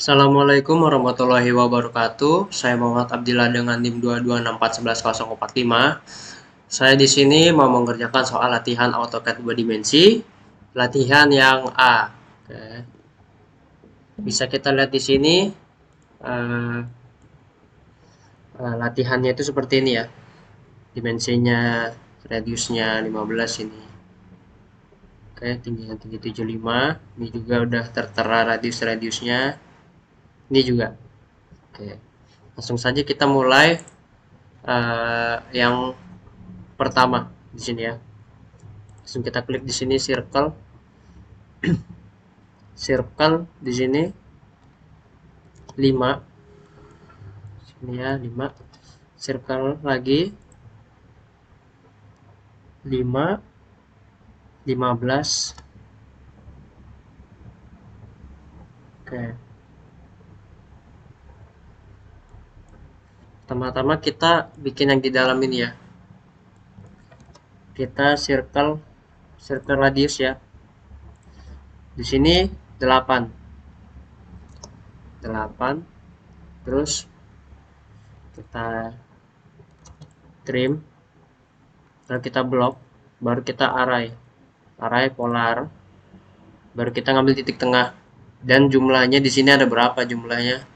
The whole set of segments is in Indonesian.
Assalamualaikum warahmatullahi wabarakatuh. Saya Muhammad Abdillah dengan NIM 226111045. Saya di sini mau mengerjakan soal latihan AutoCAD 2 dimensi, latihan yang A. Oke. Bisa kita lihat di sini eh, latihannya itu seperti ini ya. Dimensinya, radiusnya 15 ini. Oke, tingginya tinggi 75. Ini juga udah tertera radiusnya. Ini juga. Oke. Langsung saja kita mulai yang pertama di sini ya. Langsung kita klik di sini circle, di sini 5, sini ya 5, circle lagi 5, 15. Oke. Pertama-tama kita bikin yang di dalam ini ya. Kita circle radius ya. Di sini 8. 8. Terus kita trim, lalu kita blok, baru kita array polar, baru kita ngambil titik tengah. Dan jumlahnya di sini ada berapa jumlahnya?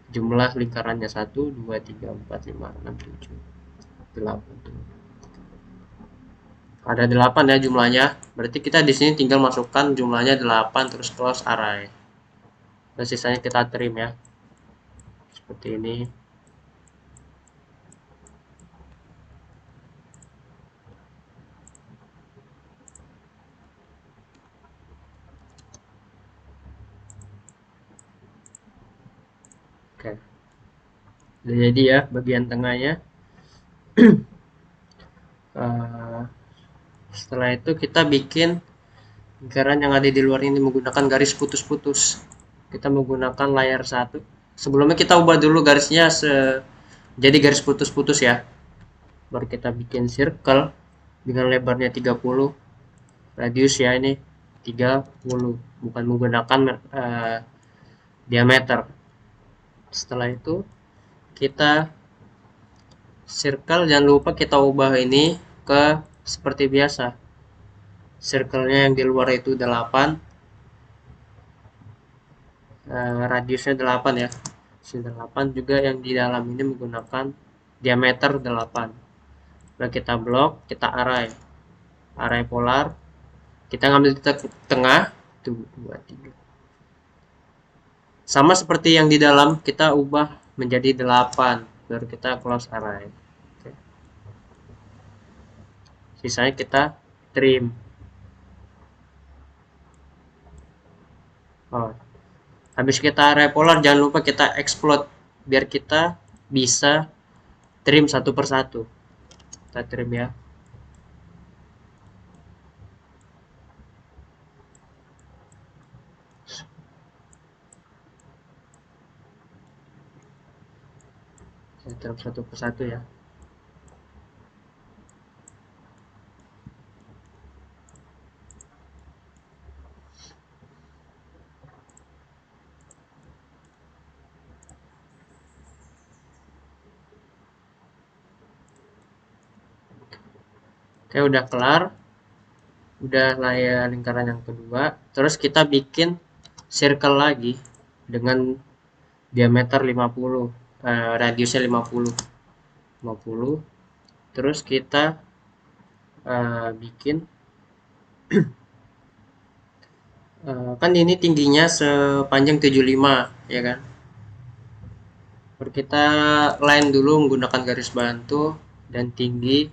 Jumlah lingkarannya 1, 2, 3, 4, 5, 6, 7, 8. Ada 8 ya jumlahnya. Berarti kita di sini tinggal masukkan jumlahnya 8 terus close array. Dan sisanya kita trim ya. Seperti ini. Oke. Udah jadi ya bagian tengahnya. Setelah itu kita bikin lingkaran yang ada di luar ini menggunakan garis putus-putus. Kita menggunakan layar 1. Sebelumnya kita ubah dulu garisnya jadi garis putus-putus ya. Baru kita bikin circle dengan lebarnya 30, radius ya ini 30, bukan menggunakan diameter. Setelah itu kita circle, jangan lupa kita ubah ini ke seperti biasa. Circle-nya yang di luar itu 8, radiusnya 8 ya. 8 juga yang di dalam ini menggunakan diameter 8. Lalu kita blok, kita array polar, kita ngambil titik tengah 1, 2, 3. Sama seperti yang di dalam, kita ubah menjadi 8, baru kita close array. Oke. Sisanya kita trim. Habis kita array polar, jangan lupa kita explode biar kita bisa trim satu persatu. Kita trim ya. Saya trim satu persatu ya. Oke, udah kelar. Udah layar lingkaran yang kedua. Terus kita bikin circle lagi dengan diameter 50, radiusnya 50. Terus kita bikin kan ini tingginya sepanjang 75 ya kan. Kita line dulu menggunakan garis bantu dan tinggi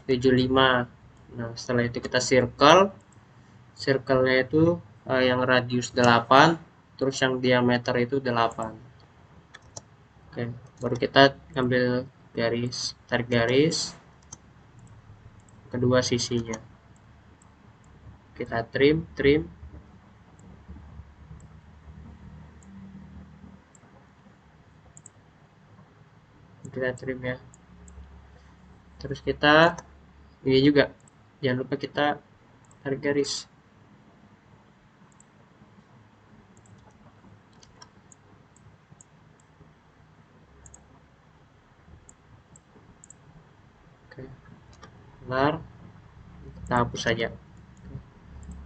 75. Nah, setelah itu kita circle-nya itu yang radius 8, terus yang diameter itu 8. Oke, baru kita ambil tarik garis kedua sisinya. Kita trim, kita trim ya. Terus kita ini juga jangan lupa kita tarik garis. Oke, polar kita hapus saja.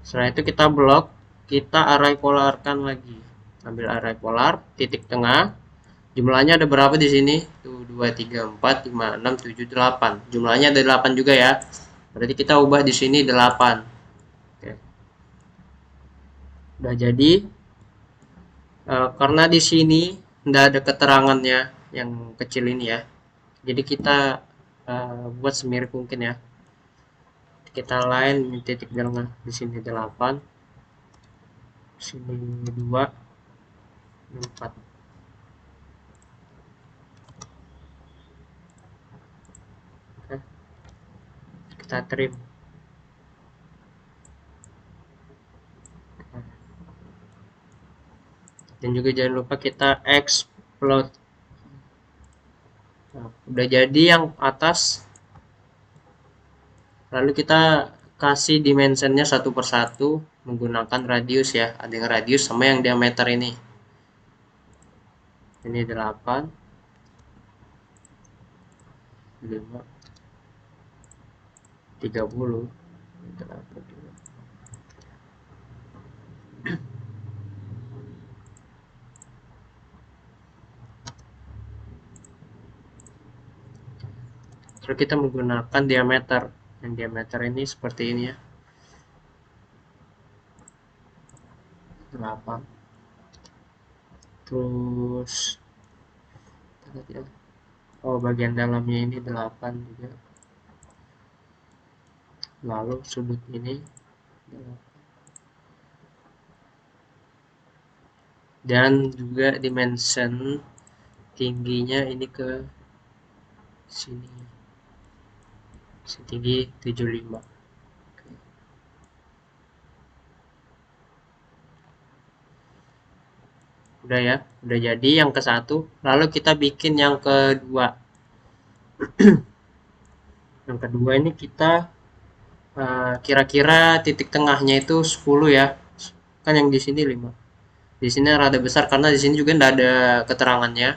Setelah itu kita blok, kita array polarkan lagi. Ambil array polar, titik tengah. Jumlahnya ada berapa di sini? Tuh 2 3 4 5 6 7 8. Jumlahnya ada 8 juga ya. Berarti kita ubah di sini 8. Oke. Udah jadi. Karena di sini tidak ada keterangannya yang kecil ini ya. Jadi kita buat semirip mungkin ya. Kita line titik tengah di sini 8, sini 2, 4. Oke, kita trim. Dan juga jangan lupa kita explode. Nah, udah jadi yang atas, lalu kita kasih dimensionnya satu persatu menggunakan radius ya. Ada yang radius sama yang diameter ini 8, 5, 30. Terus kita menggunakan diameter. Yang diameter ini seperti ini ya. 8. Terus bagian dalamnya ini 8 juga. Lalu sudut ini 8. Dan juga dimension tingginya ini ke sini. Setinggi 75. Udah ya, udah jadi yang ke satu. Lalu kita bikin yang kedua. Yang kedua ini kita kira-kira titik tengahnya itu 10 ya. Kan yang di sini 5. Di sini rada besar karena di sini juga tidak ada keterangannya.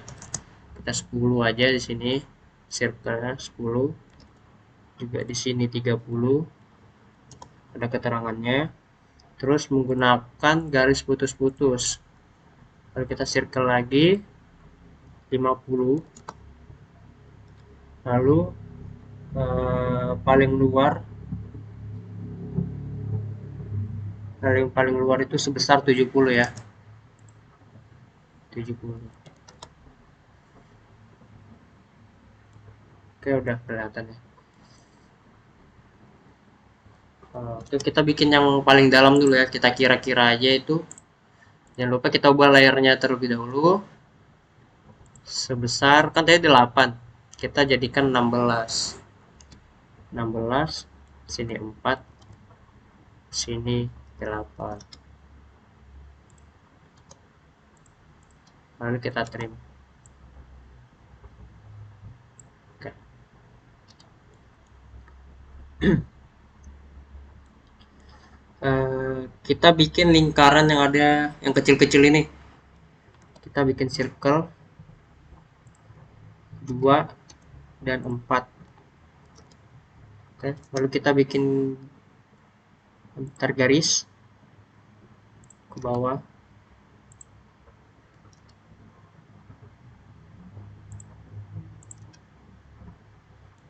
Kita 10 aja di sini. Circle-nya 10. Juga di sini 30. Ada keterangannya. Terus menggunakan garis putus-putus. Lalu kita circle lagi 50. Lalu paling luar itu sebesar 70 ya. 70. Oke, udah kelihatan ya. Oke, kita bikin yang paling dalam dulu ya. Kita kira-kira aja itu. Jangan lupa kita ubah layernya terlebih dahulu. Sebesar, kan tadi 8. Kita jadikan 16. 16. Sini 4. Sini 8. Lalu kita trim. Oke. Kita bikin lingkaran yang ada yang kecil-kecil ini. Kita bikin circle 2 dan 4. Oke, lalu kita bikin antar garis ke bawah.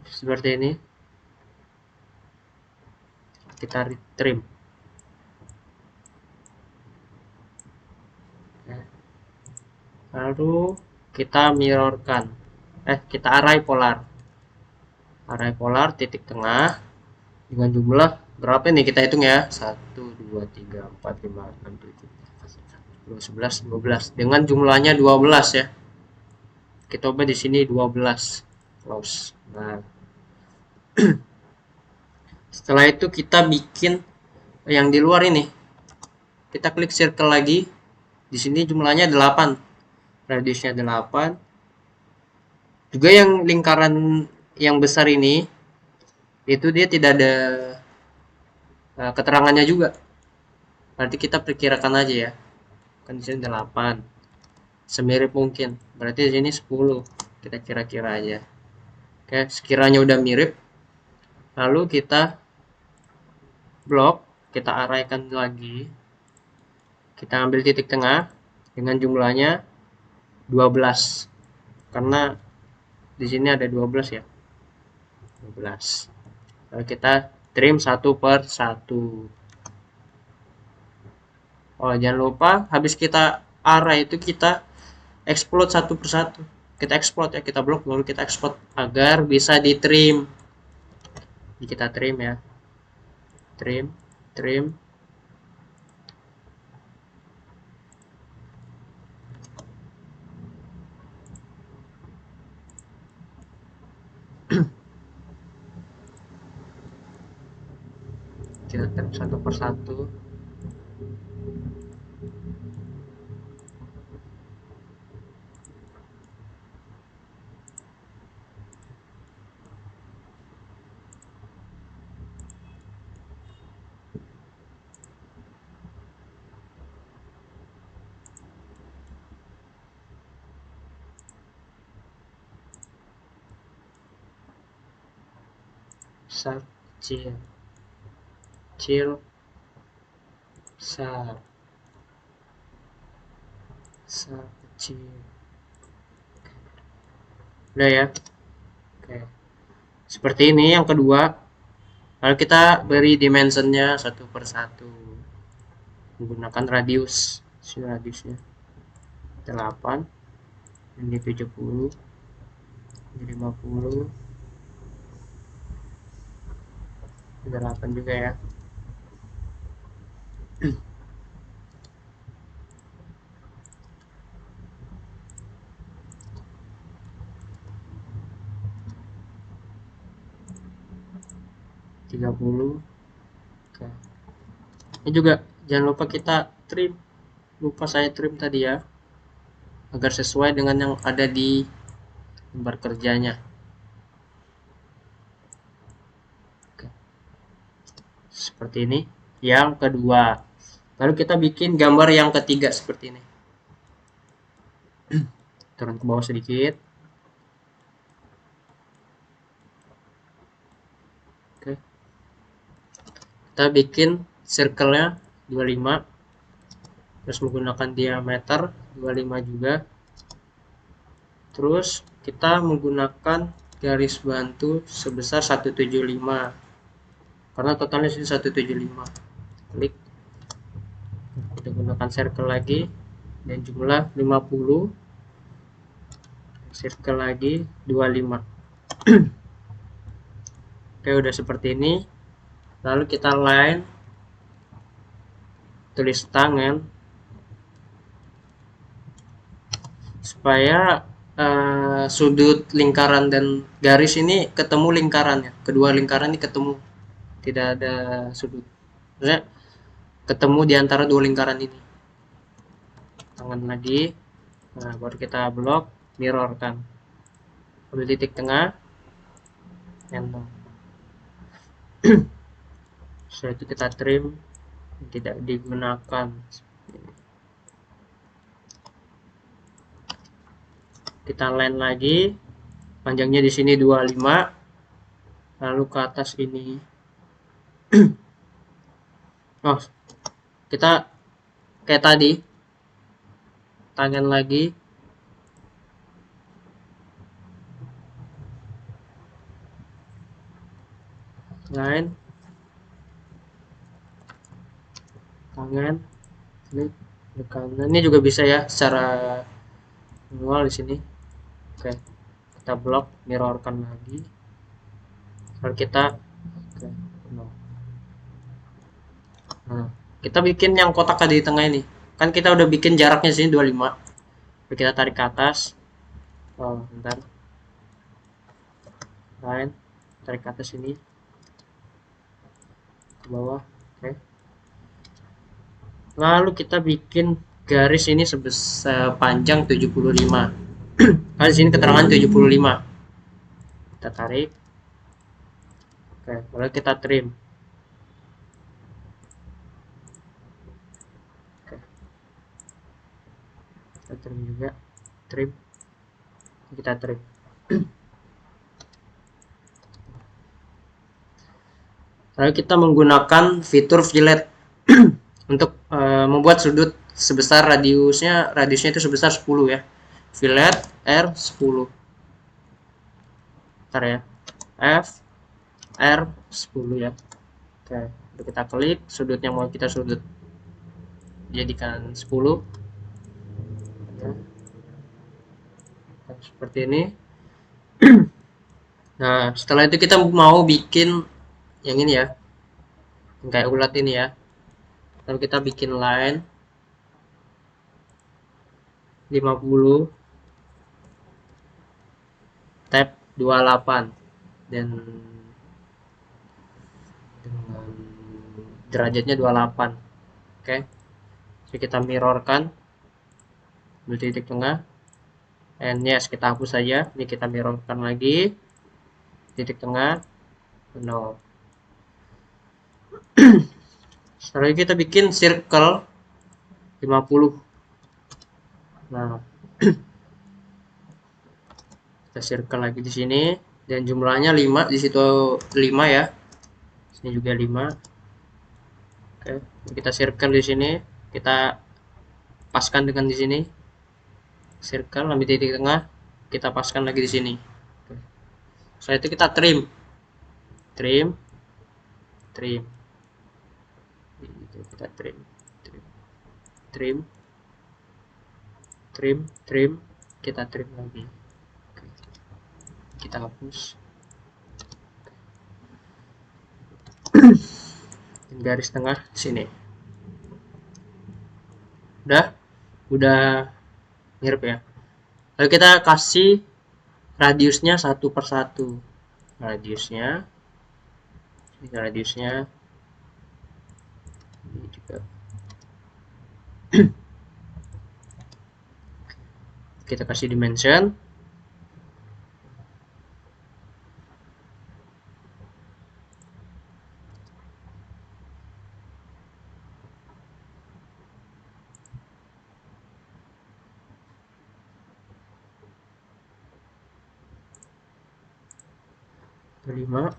Seperti ini. Kita trim. Lalu kita mirrorkan. Kita array titik tengah dengan jumlah berapa nih, kita hitung ya. 1 2 3 4 5 6 7 11 12 dengan jumlahnya 12 ya. Kita ubah di sini 12 close. Nah, setelah itu kita bikin yang di luar ini. Kita klik circle lagi. Di sini jumlahnya 8. Radiusnya 8. Juga yang lingkaran yang besar ini itu dia tidak ada keterangannya juga. Berarti kita perkirakan aja ya. Kan di sini 8. Semirip mungkin. Berarti di sini 10. Kita kira-kira aja. Oke, sekiranya udah mirip, Lalu kita blok, kita arahkan lagi. Kita ambil titik tengah dengan jumlahnya 12. Karena di sini ada 12 ya. 12. Lalu kita trim satu per satu. Oh, jangan lupa habis kita arah itu kita explode satu persatu. Kita explode ya, kita blok lalu kita explode agar bisa di trim. Jadi kita trim ya. Trim, trim. Kita trim satu persatu. Besar, kecil, kecil, besar, besar, kecil. Udah ya. Oke. Seperti ini yang kedua. Lalu kita beri dimensionnya satu per satu menggunakan radius. Sini radiusnya 8, ini 70, ini 50, 8 juga ya. Tiga puluh. Oke. Ini juga jangan lupa kita trim. Lupa saya trim tadi ya, agar sesuai dengan yang ada di lembar kerjanya. Oke. Seperti ini yang kedua. Lalu kita bikin gambar yang ketiga seperti ini. Turun ke bawah sedikit. Oke. Kita bikin circle-nya 25. Terus menggunakan diameter 25 juga. Terus kita menggunakan garis bantu sebesar 175. Karena totalnya sini 175. Klik. Kita gunakan circle lagi dan jumlah 50. Circle lagi 25. Oke, udah seperti ini. Lalu kita line, tulis tangan supaya sudut lingkaran dan garis ini ketemu lingkarannya. Kedua lingkaran ini ketemu, tidak ada sudut. Maksudnya ketemu di antara dua lingkaran ini. Tangan lagi. Nah, baru kita blok, mirrorkan. Ambil titik tengah, enter. Setelah itu kita trim, tidak digunakan. Kita line lagi, panjangnya di sini 25, lalu ke atas ini. Oh, kita kayak tadi, tangan lagi, line, tangan, klik ke kanan. Ini juga bisa ya secara manual di sini. Oke, kita blok, mirrorkan lagi. Lalu kita oke, no. Nah, kita bikin yang kotak tadi di tengah ini. Kan kita udah bikin jaraknya sini 25. Lalu kita tarik ke atas. Oh, bentar. Line, tarik ke atas ini. Ke bawah. Oke. Lalu kita bikin garis ini sebesar panjang 75. Kan di sini keterangan 75. Kita tarik. Oke, lalu kita trim. Oke. Kita trim juga. Trim. Kita trim. Lalu kita menggunakan fitur fillet untuk membuat sudut sebesar radiusnya itu sebesar 10 ya. Fillet R10. Bentar ya. F R10 ya. Oke, kita klik sudutnya, mau kita sudut jadikan 10 ya. Seperti ini. Nah, setelah itu kita mau bikin yang ini ya, yang kayak ulat ini ya. Lalu kita bikin line 50 tab 28 dan dengan derajatnya 28. Oke, jadi kita mirrorkan, ambil titik tengah, and yes, kita hapus saja. Ini kita mirrorkan lagi, titik tengah 0. Setelah itu kita bikin circle 50. Nah, kita circle lagi di sini dan jumlahnya 5, di situ 5 ya. Sini juga 5. Oke, kita circle di sini, kita paskan dengan di sini. Circle ambil titik tengah, kita paskan lagi di sini. Oke. Setelah itu kita trim. Kita trim, kita trim lagi. Oke. Kita hapus. Garis tengah sini. Udah mirip ya. Lalu kita kasih radiusnya 1/1. Radiusnya ini juga. Kita kasih dimension. Kelima.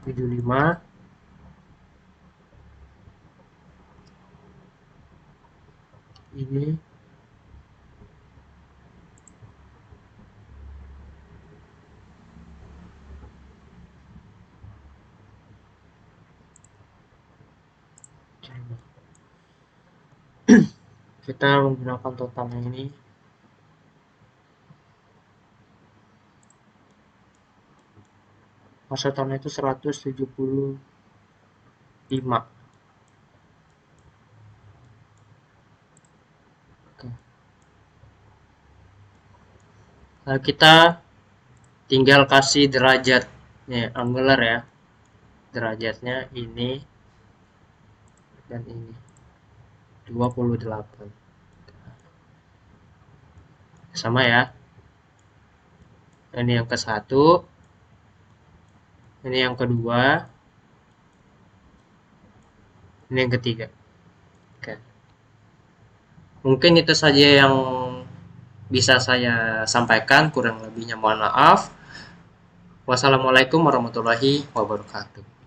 Tujuh 5. Ini kita menggunakan totalnya ini. Masa totalnya itu 175. Oke. Lalu kita tinggal kasih derajatnya, angular ya. Derajatnya ini dan ini 28. Sama ya. Ini yang ke-1, ini yang kedua, ini yang ketiga. Oke. Mungkin itu saja yang bisa saya sampaikan, kurang lebihnya mohon maaf. Wassalamualaikum warahmatullahi wabarakatuh.